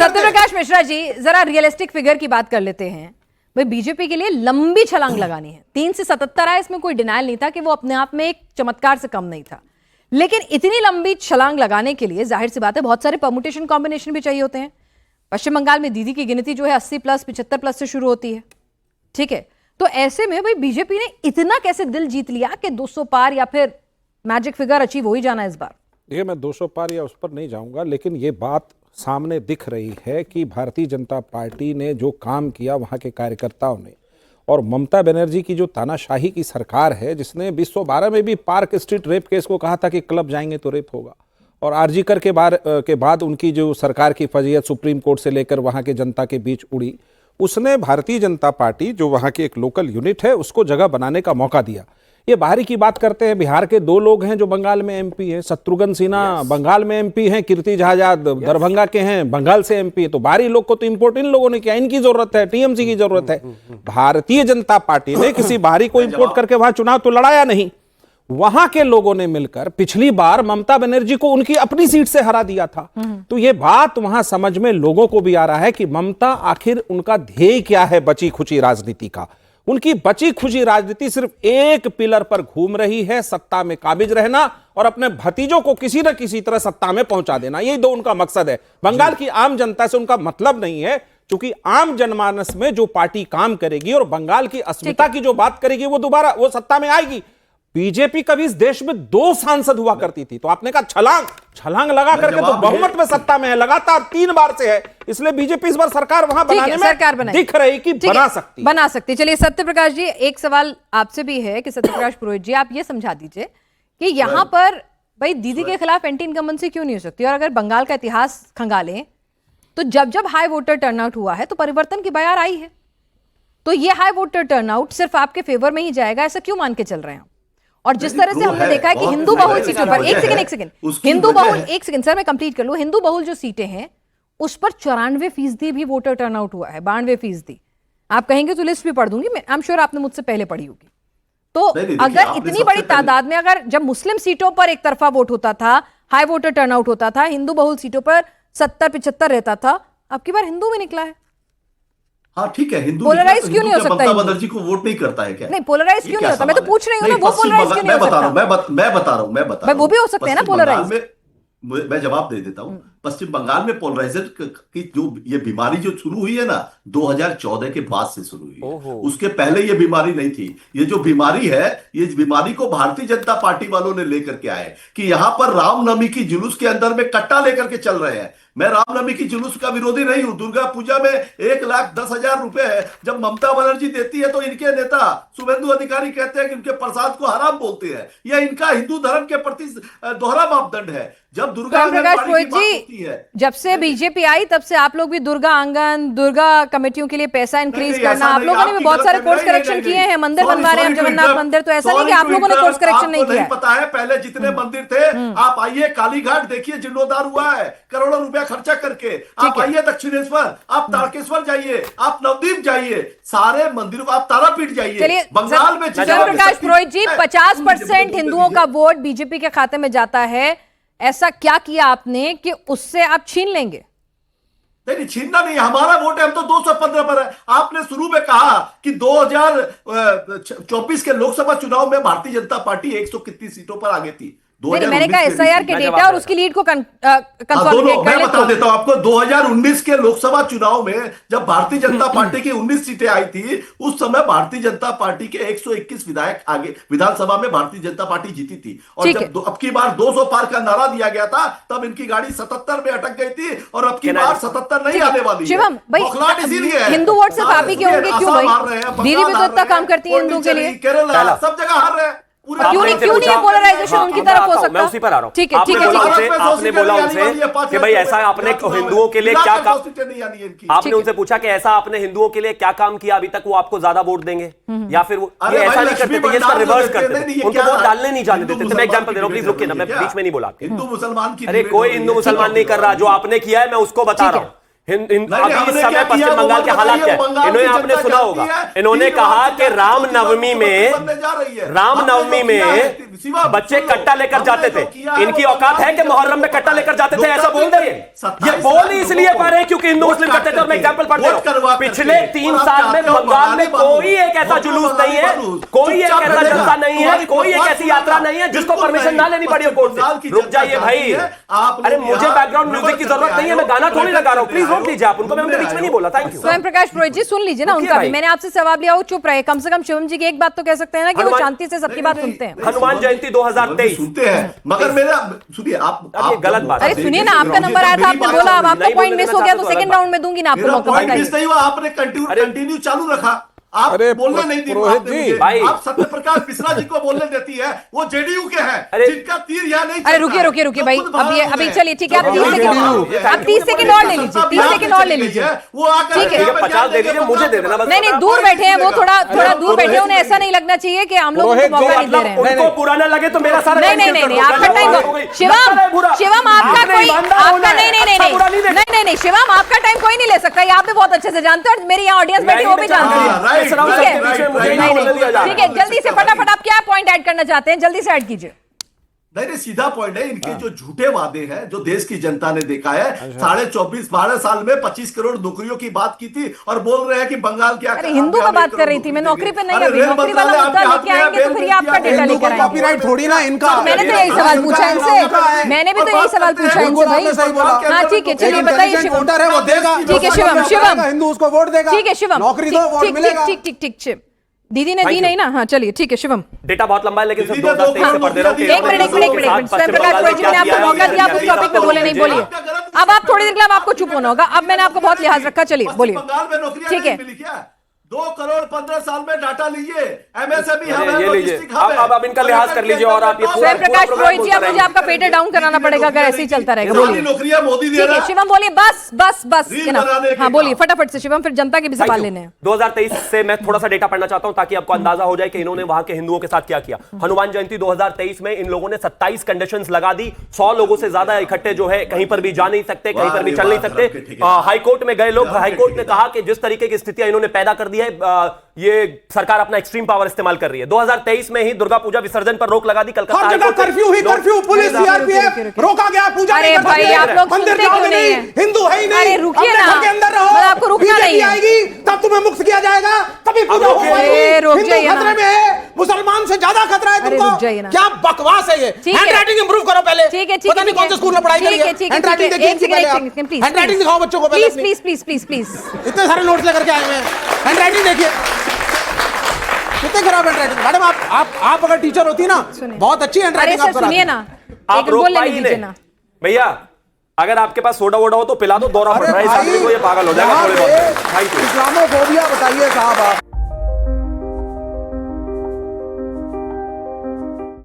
सत्यप्रकाश मिश्रा जी, जरा realistic figure की बात कर लेते हैं। भाई बीजेपी के लिए लंबी छलांग लगानी है, 3 से 77 आए, इसमें कोई डिनायल नहीं था कि वो अपने आप में एक चमत्कार से कम नहीं था। लेकिन इतनी लंबी छलांग लगाने के लिए जाहिर सी बात है बहुत सारे परमुटेशन कॉम्बिनेशन भी चाहिए होते हैं। पश्चिम बंगाल में दीदी की गिनती जो है 80 प्लस 75 प्लस से शुरू होती है, ठीक है। तो ऐसे में भाई बीजेपी ने इतना कैसे दिल जीत लिया कि 200 पार या फिर मैजिक फिगर अचीव हो ही जाना इस बार? देखिए, मैं 200 पार या उस पर नहीं जाऊंगा, लेकिन ये बात सामने दिख रही है कि भारतीय जनता पार्टी ने जो काम किया वहां के कार्यकर्ताओं ने, और ममता बनर्जी की जो तानाशाही की सरकार है, जिसने 2012 में भी पार्क स्ट्रीट रेप केस को कहा था कि क्लब जाएंगे तो रेप होगा, और आरजीकर के बाद उनकी जो सरकार की फजीयत सुप्रीम कोर्ट से लेकर वहां के जनता के बीच उड़ी, उसने भारतीय जनता पार्टी जो वहां की एक लोकल यूनिट है उसको जगह बनाने का मौका दिया। ये बाहरी की बात करते हैं, बिहार के 2 लोग हैं जो बंगाल में एमपी हैं, शत्रुघ्न सिन्हा बंगाल में एमपी हैं, कीर्ति आजाद दरभंगा के हैं, बंगाल से एमपी। तो बाहरी लोग को तो इंपोर्ट इन लोगों ने किया, इनकी जरूरत है, टीएमसी की जरूरत है। भारतीय जनता पार्टी ने किसी बाहरी को इंपोर्ट करके वहां चुनाव तो लड़ाया नहीं, वहां के लोगों ने मिलकर पिछली बार ममता बनर्जी को उनकी अपनी सीट से हरा दिया था। तो ये बात वहां समझ में लोगों को भी आ रहा है कि ममता आखिर उनका ध्येय क्या है बची खुची राजनीति का। उनकी बची खुची राजनीति सिर्फ एक पिलर पर घूम रही है, सत्ता में काबिज रहना और अपने भतीजों को किसी न किसी तरह सत्ता में पहुंचा देना। यही 2 उनका मकसद है। बंगाल की आम जनता से उनका मतलब नहीं है, क्योंकि आम जनमानस में जो पार्टी काम करेगी और बंगाल की अस्मिता की जो बात करेगी वो दोबारा वो सत्ता में आएगी। बीजेपी कभी इस देश में 2 सांसद हुआ करती थी, तो आपने कहा छलांग लगा करके तो बहुमत में सत्ता में है, लगातार 3 बार से है, इसलिए बीजेपी इस बार सरकार वहां बनाने में दिख रही कि बना सकती। चलिए सत्यप्रकाश जी, एक सवाल आपसे भी है कि सत्यप्रकाश पुरोहित जी, आप ये समझा दीजिए कि यहां पर भाई दीदी के खिलाफ एंटी इनकम्बेंसी क्यों नहीं हो सकती? और अगर बंगाल का इतिहास खंगालें तो जब हाई वोटर टर्नआउट हुआ है तो परिवर्तन की बयार आई है। तो ये हाई वोटर टर्नआउट सिर्फ आपके फेवर में ही जाएगा, ऐसा क्यों मान के चल रहे हैं? और जिस तरह से हमने देखा है कि हिंदू बहुल सीटों पर एक सेकंड सर मैं कंप्लीट कर लूं, हिंदू बहुल जो सीटें हैं उस पर 94% भी वोटर टर्नआउट हुआ है, 92%। आप कहेंगे तो लिस्ट भी पढ़ दूंगी, मैं आई एम श्योर आपने मुझसे पहले पढ़ी होगी। तो अगर इतनी बड़ी तादाद में, अगर जब मुस्लिम सीटों पर एक तरफा वोट होता था, हाई वोटर टर्नआउट होता था, हिंदू बहुल सीटों पर 70-75 रहता था, अब की बार हिंदू में निकला है। हाँ ठीक है, हिंदू पोलराइज क्यों नहीं हो सकता? ममता बनर्जी को वोट नहीं करता है क्या? नहीं, पोलराइज क्यों नहीं होता? मैं तो पूछ रही हूँ ना, वो पोलराइज क्यों नहीं हो सकता? मैं बता रहा हूँ वो भी हो सकते हैं ना पोलराइज। मैं जवाब दे देता हूं। पश्चिम बंगाल में पोलराइजेशन की जो ये बीमारी जो शुरू हुई है ना 2014 के बाद से शुरू हुई, उसके पहले ये बीमारी नहीं थी। ये जो बीमारी है, ये बीमारी को भारतीय जनता पार्टी वालों ने लेकर के आए कि यहां पर रामनवमी की जुलूस के अंदर में कट्टा लेकर के चल रहे हैं। मैं रामनवमी की जुलूस का विरोधी नहीं हूं। दुर्गा पूजा में 1,10,000 रुपए है, जब ममता बनर्जी देती है तो इनके नेता शुभेंदु अधिकारी कहते हैं कि उनके प्रसाद को हराम बोलते हैं। यह इनका हिंदू धर्म के प्रति दोहरा मापदंड है। जब दुर्गा जी, जब से बीजेपी आई तब से आप लोग भी दुर्गा आंगन, दुर्गा कमेटियों के लिए पैसा इंक्रीज करना, आप लोगों ने भी बहुत सारे कोर्स करेक्शन किए हैं, मंदिर बनवा रहे हैं जगन्नाथ मंदिर, तो ऐसा नहीं कि आप लोगों ने कोर्स करेक्शन नहीं किया। पता है पहले जितने मंदिर थे, आप आइए कालीघाट देखिए, जीर्णोद्धार हुआ है करोड़ों रुपया खर्चा करके। आप आइए दक्षिणेश्वर, आप तारकेश्वर जाइए, आप नवदीप जाइए, सारे मंदिरों, आप तारापीठ जाइए। बंगाल में प्रकाश पुरोहित जी, 50% हिंदुओं का वोट बीजेपी के खाते में जाता है, ऐसा क्या किया आपने कि उससे आप छीन लेंगे? नहीं, छीनना नहीं, हमारा वोट है, हम तो 215 पर है। आपने शुरू में कहा कि 2024 के लोकसभा चुनाव में भारतीय जनता पार्टी 100 कितनी सीटों पर आगे थी। मैंने कहा एसआईआर के डेटा और उसकी लीड को कंसोलिडेट कर मैं बता देता हूं आपको। 2019 के लोकसभा चुनाव में जब भारतीय जनता पार्टी की 19 सीटें आई थी, उस समय भारतीय जनता पार्टी के 121 विधायक आगे विधानसभा में भारतीय जनता पार्टी जीती थी। और जब अब की बार 200 पार का नारा दिया गया था, तब इनकी गाड़ी 77 में अटक गई थी, और अब की बार 77 नहीं आने वाली। शिवम भाई, इसीलिए हिंदू वोट सिर्फ आप ही के होंगे क्यों भाई? दीदी भी तो इतना काम करती है हिंदू के लिए, केरला सब जगह हार रहे हैं। क्यों नहीं पोलराइजेशन उनकी तरफ हो सकता? मैं उसी पर आ रहा हूं। ठीक है। आपने बोला उनसे कि भाई ऐसा आपने हिंदुओं के लिए क्या काम, आपने उनसे पूछा कि ऐसा आपने हिंदुओं के लिए क्या काम किया अभी तक, वो आपको ज्यादा वोट देंगे, या फिर वो ऐसा नहीं करते थे, इसका रिवर्स करते थे, उनको वोट डालने नहीं जाने देते थे। मैं एग्जांपल दे रहा हूं, प्लीज रुकिए ना, मैं बीच में नहीं बोला। हिंदू मुसलमान की, अरे कोई हिंदू मुसलमान नहीं कर रहा, जो आपने किया है मैं उसको बता रहा हूं अभी इस समय पश्चिम बंगाल के हालात क्या है, इन्होंने आपने सुना होगा, इन्होंने कहा कि रामनवमी में बच्चे कट्टा लेकर जाते थे। इनकी औकात है कि मुहर्रम में कट्टा लेकर जाते थे, ऐसा बोल रहे हैं। ये बोल ही इसलिए पा रहे हैं क्योंकि हिंदू मुस्लिम करते थे। और मैं एग्जांपल पढ़ता हूं, पिछले 3 साल में बंगाल में कोई एक ऐसा जुलूस नहीं है, कोई एक ऐसा जलसा नहीं है, कोई एक ऐसी यात्रा नहीं है जिसको परमिशन ना लेनी पड़ी हो कोर्ट से। रुक जाइए भाई, अरे मुझे बैकग्राउंड म्यूजिक की जरूरत नहीं है, मैं गाना थोड़ी लगा रहा हूं। प्लीज रोक लीजिए आप उनको, मैं उनके बीच में नहीं बोला। Thank you. स्वयं प्रकाश पुरोहित जी सुन लीजिए ना उनका भी। मैंने आपसे सवाल लिया, वो चुप रहे। कम से कम शिवम जी की एक बात तो कह सकते हैं ना कि वो शांति से सबकी बात सुनते हैं। हनुमान जयंती 2023 सुनते हैं, मगर मेरा सुनिए, आप गलत बात। अरे सुनिए ना, आपका नंबर आया था, आपने बोला अब आपका पॉइंट मिस हो गया तो सेकंड राउंड में दूंगी ना आपको मौका। नहीं हुआ, आपने कंटिन्यू चालू रखा, आप बोलने नहीं दी पुरोहित जी, आप सत्य प्रकाश मिश्रा जी को बोलने देती है, वो जेडीयू के हैं, जिनका तीर यहाँ नहीं। अरे रुकिए भाई, अभी चलिए ठीक है, आप 30 सेकंड और ले लीजिए, 30 सेकंड और ले लीजिए, वो आकर ठीक है 50 दे दीजिए, मुझे दे देना बस। नहीं दूर बैठे हैं वो, थोड़ा दूर बैठे हैं, उन्हें ऐसा नहीं लगना चाहिए कि हम लोग उनको मौका नहीं दे रहे हैं। उनको पुराना लगे तो मेरा सारा नहीं आपका टाइम शिवम आपका कोई आपका नहीं शिवम आपका टाइम कोई नहीं ले सकता, ये आप भी बहुत अच्छे से जानते हैं और मेरी यहाँ ऑडियंस बैठी वो भी जानते हैं। ठीक है, जल्दी से फटाफट आप क्या पॉइंट ऐड करना चाहते हैं, जल्दी से ऐड कीजिए। नहीं सीधा पॉइंट है, इनके जो झूठे वादे हैं जो देश की जनता ने देखा है। 12 साल में 25 करोड़ नौकरियों की बात की थी और बोल रहे हैं कि बंगाल क्या। अरे हिंदू का बात कर रही थी मैं, नौकरी पे नहीं अभी, नौकरी वाला मुद्दा लेके आएंगे तो फिर ये आपका डेटा लेकर आएंगे। कॉपीराइट थोड़ी ना इनका। मैंने तो यही सवाल पूछा इनसे, मैंने भी तो यही सवाल पूछा इनसे भाई। हाँ ठीक है, चलिए बताइए शिवम। ठीक है शिवम, हिंदू उसको वोट देगा। ठीक है शिवम, नौकरी दो, वोट मिलेगा। ठीक दीदी ने दी नहीं ना। हाँ चलिए ठीक है शिवम। डेटा बहुत लंबा है लेकिन सिर्फ 2023 से पढ़ दे रहा हूं। एक मिनट स्वयं प्रकाश पुरोहित जी, मैंने आपको मौका दिया, आप उस टॉपिक पे बोले नहीं, बोलिए। अब आप थोड़ी देर के लिए आपको चुप होना होगा, अब मैंने आपको बहुत लिहाज रखा, चलिए बोलिए। बंगाल में नौकरियां ठीक है, 2 करोड़ 15 साल में डाटा लीजिए, एमएसएमई हमें ये लीजिए, अब इनका लिहाज कर लीजिए और आप ये स्वयं प्रकाश पुरोहित जी अब मुझे आपका पेटर डाउन कराना पड़ेगा अगर ऐसे ही चलता रहेगा। बोलिए नौकरियां मोदी दे ठीक रहा है है। शिवम बोलिए, बस हाँ बोलिए फटाफट से शिवम, फिर जनता के भी सवाल लेने हैं। 2023 से मैं थोड़ा सा डेटा पढ़ना चाहता हूं ताकि आपको अंदाजा हो जाए कि इन्होंने वहां के हिंदुओं के साथ क्या किया। हनुमान जयंती 2023 में इन लोगों ने 27 कंडीशंस लगा दी। 100 लोगों से ज्यादा इकट्ठे जो है कहीं पर भी जा नहीं सकते, कहीं पर भी चल नहीं सकते। हाईकोर्ट में गए लोग, हाईकोर्ट ने कहा कि जिस तरीके की स्थितियां इन्होंने पैदा कर दी है, ये सरकार अपना एक्सट्रीम पावर इस्तेमाल कर रही है। 2023 में ही दुर्गा पूजा विसर्जन पर रोक लगा दी। कलकत्ता हाईकोर्ट कर्फ्यू ही कर्फ्यू, पुलिस सीआरपीएफ रोका गया, पूजा अरे भाई आप लोग मंदिर जाओगे नहीं, हिंदू है ही नहीं। अरे रुकिए ना, घर के अंदर रहो, आपको रुकना नहीं है। आएगी तब तुम्हें मुक्त किया जाएगा, तभी पूजा होगी। हिंदू खतरे में है, मुसलमान से ज्यादा खतरा है तुमको। क्या बकवास है ये। हैंडराइटिंग इंप्रूव करो पहले। पता नहीं कौन से स्कूल में पढ़ाई करी है। हैंडराइटिंग देखिए, हैंडराइटिंग दिखाओ बच्चों को पहले। प्लीज इतने सारे नोट्स लेकर के आए हुए हैं, हैंडराइटिंग देखिए कितने खराब हैंडराइटिंग। मैडम आप अगर टीचर होती ना, बहुत अच्छी हैंडराइटिंग आप कराती। सुनिए ना, आप रोक पाई नहीं भैया। अगर आपके पास सोडा वोडा हो तो पिला दो, दौरा पड़ रहा है इस आदमी को, ये पागल हो जाएगा थोड़े बहुत। Thank you. इस्लामोफोबिया बताइए साहब आप।